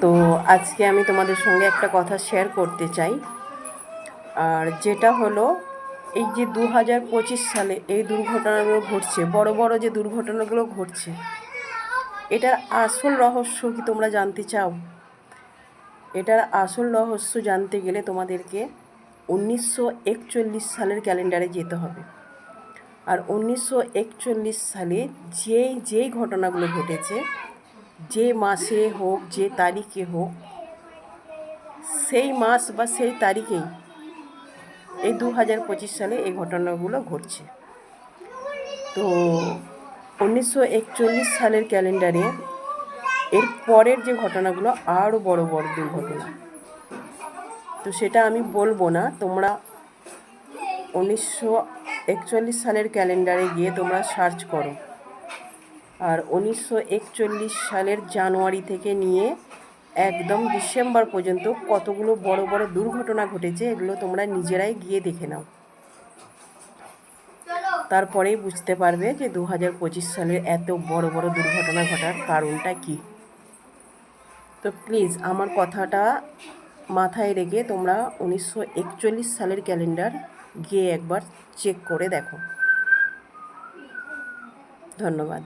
তো আজকে আমি তোমাদের সঙ্গে একটা কথা শেয়ার করতে চাই। আর যেটা হলো, এই যে 2025 সালে এই দুর্ঘটনাগুলো ঘটছে, বড় বড় যে দুর্ঘটনাগুলো ঘটছে, এটার আসল রহস্য কি তোমরা জানতে চাও? এটার আসল রহস্য জানতে গেলে তোমাদেরকে 1941 সালের ক্যালেন্ডারে যেতে হবে। আর 1941 সালে যেই ঘটনাগুলো ঘটেছে, যে মাসে হোক, যে তারিখে হোক, সেই মাস বা সেই তারিখেই এই 2025 সালে এই ঘটনাগুলো ঘটছে। তো 1941 সালের ক্যালেন্ডারে এর পরের যে ঘটনাগুলো আরও বড় বড় দুর্ঘটনা, তো সেটা আমি বলবো না। তোমরা 1941 সালের ক্যালেন্ডারে গিয়ে তোমরা সার্চ করো। আর 1941 সালের জানুয়ারি থেকে নিয়ে একদম ডিসেম্বর পর্যন্ত কতগুলো বড় বড় দুর্ঘটনা ঘটেছে, এগুলো তোমরা নিজেরাই গিয়ে দেখে নাও। তারপরেই বুঝতে পারবে যে 2025 সালের এত বড় বড় দুর্ঘটনা ঘটার কারণটা কি। তো প্লিজ আমার কথাটা মাথায় রেখে তোমরা 1941 সালের ক্যালেন্ডার গিয়ে একবার চেক করে দেখো। ধন্যবাদ।